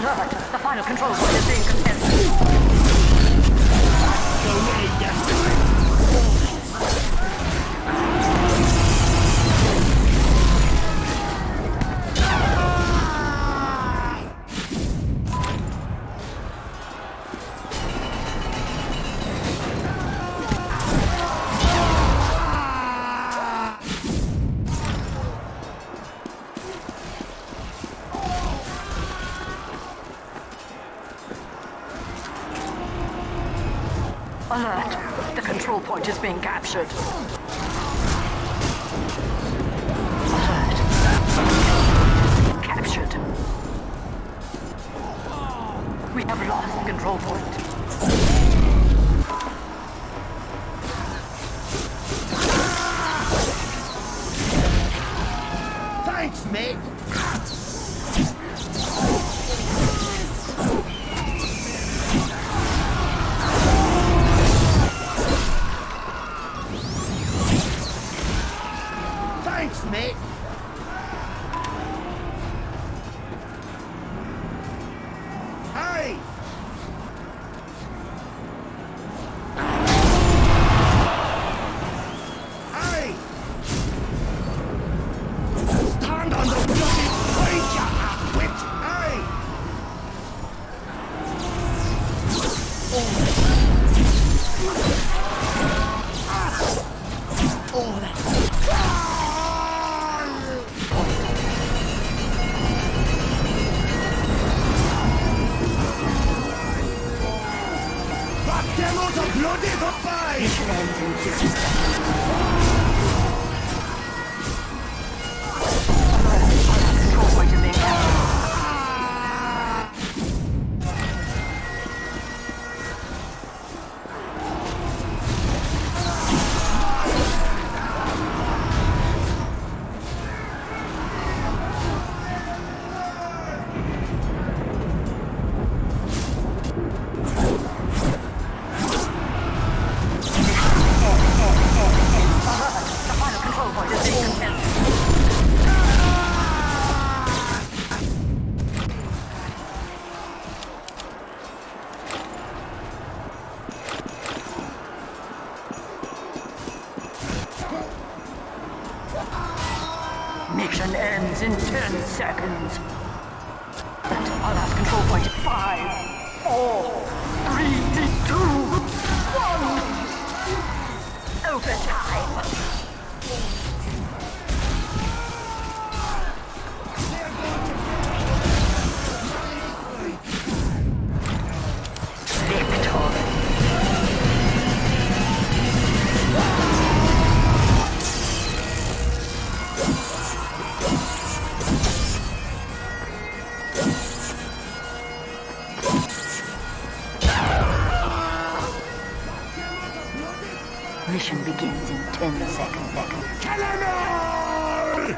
Alert! The final control point is being contested. Alert! The control point is being captured. Alert! Captured. We have lost the control point. Thanks, mate. Thanks, mate. Hey! Hey! Stand on the bloody plate, you half-wit! Hey! Oh, that's... That demo's a bloody goodbye! Mission ends in 60 seconds. Alert! Control point is being captured. The final control point is being contested. Mission ends in 10 seconds. Our last control point is 5, 4, 3, 2, 1. Overtime. Victory. Mission begins in 10 seconds. Kill 'em all!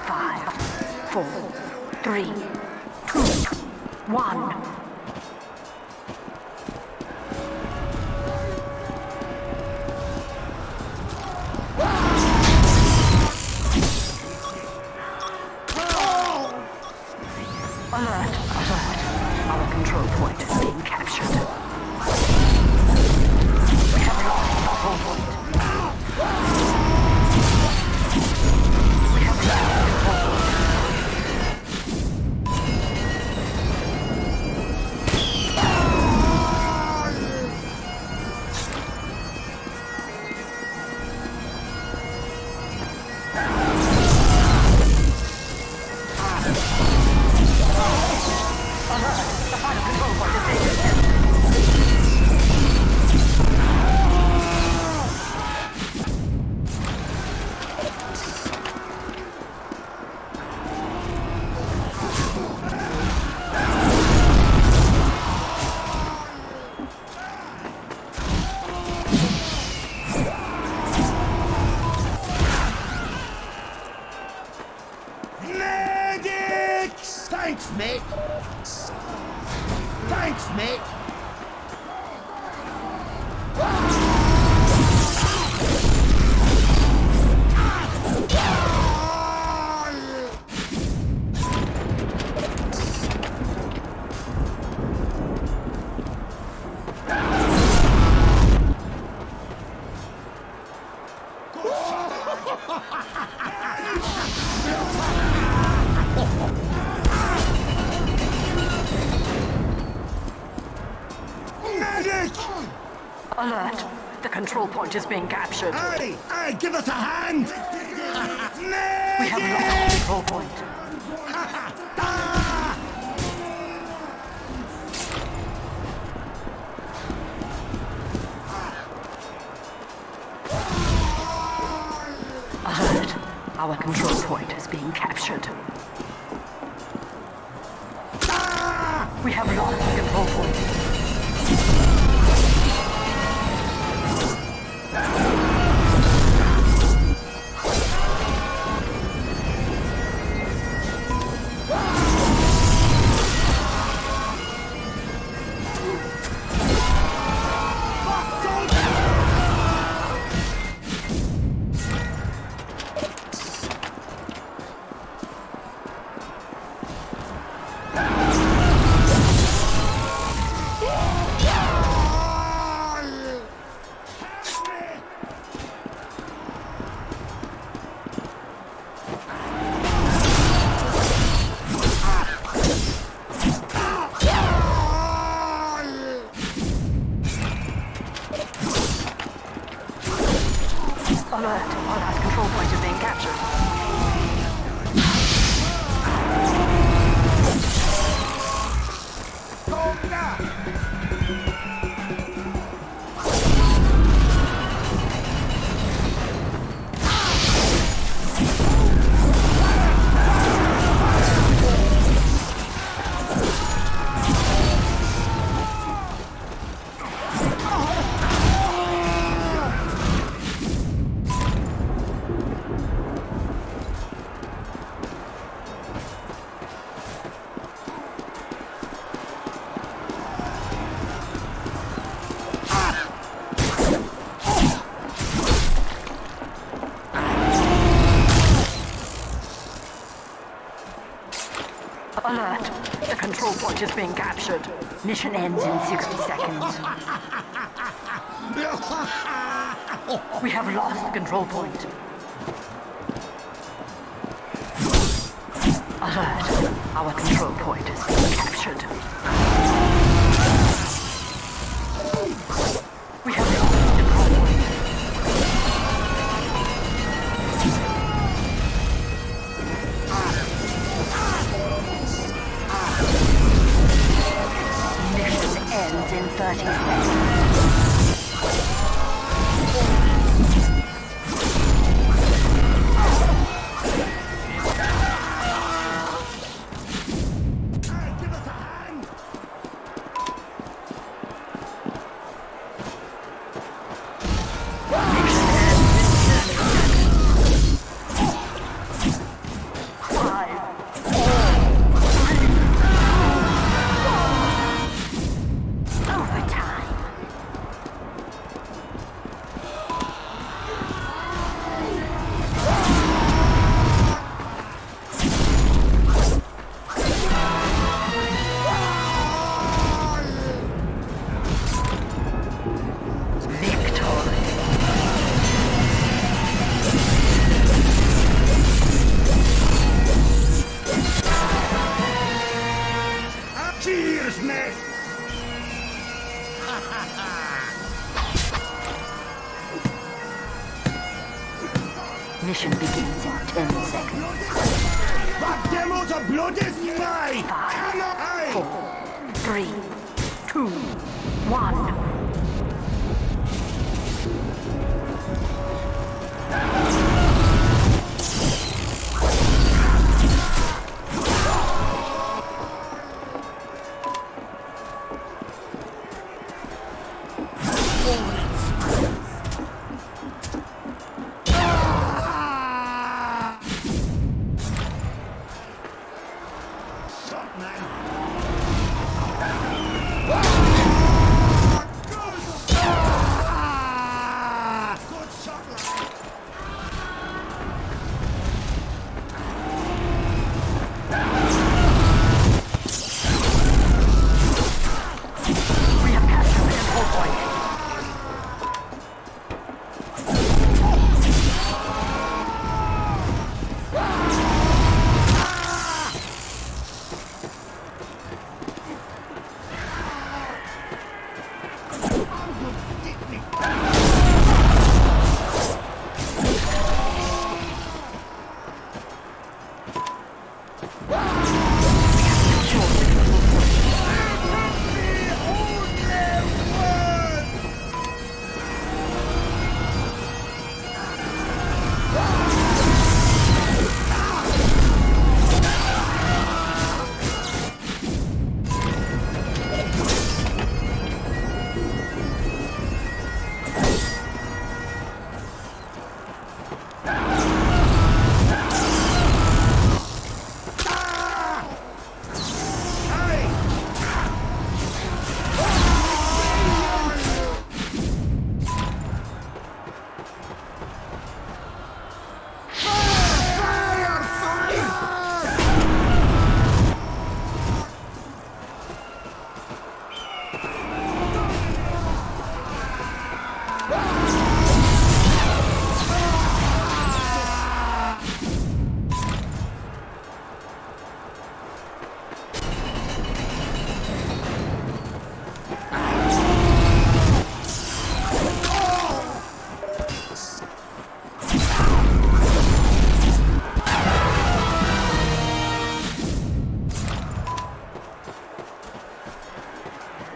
5, 4, 3, 2, 1. Alert! Alert! Our control point is being captured. We have lost the control point. We have lost the control point. Alert! The final control point is being contested. Medics! Thanks, mate. Thanks, mate. The control point is being captured. Hey, hey, give us a hand! We have lost the control point. Alert. Our control point is being captured. We have lost the control point. Alert. Our last control point is being captured. Alert. The control point is being captured. Mission ends in 60 seconds. We have lost the control point. Alert. Our control point is being captured. We have lost the control point. Mission ends in 30 seconds. Give us a hand! Cheers, mate! Mission begins in 10 seconds. That demo's a bloody spy! Come on! Aye. 4, 3, 2, 1. Shot, man! Good shot, lad! We have captured the control point. Secured the control point.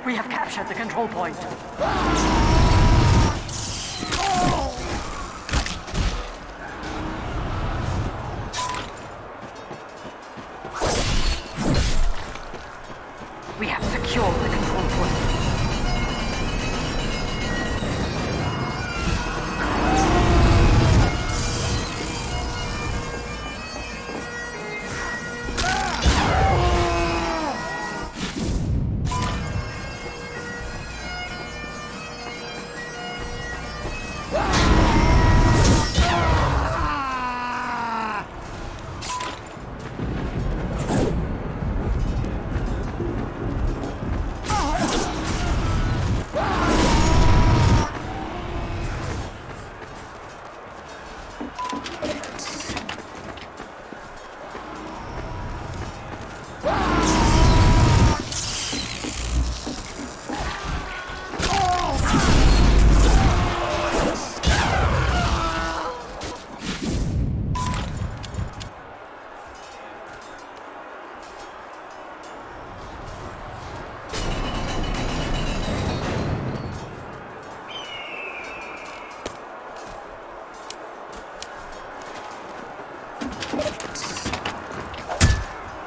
We have captured the control point. We have secured the control point.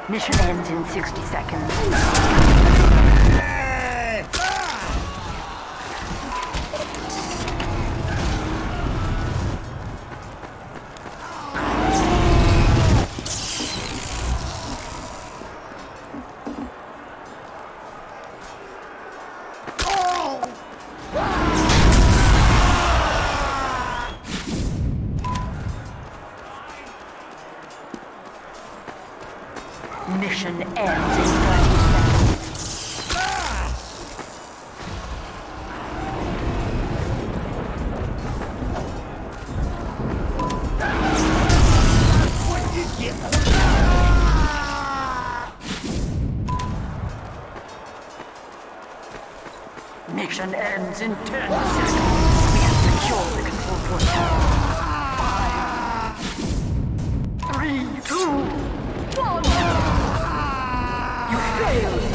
Mission ends in 60 seconds. Mission ends in 30 seconds. Mission ends in 10 seconds. We have secured the control point. 5, 3, 2, 1. You failed.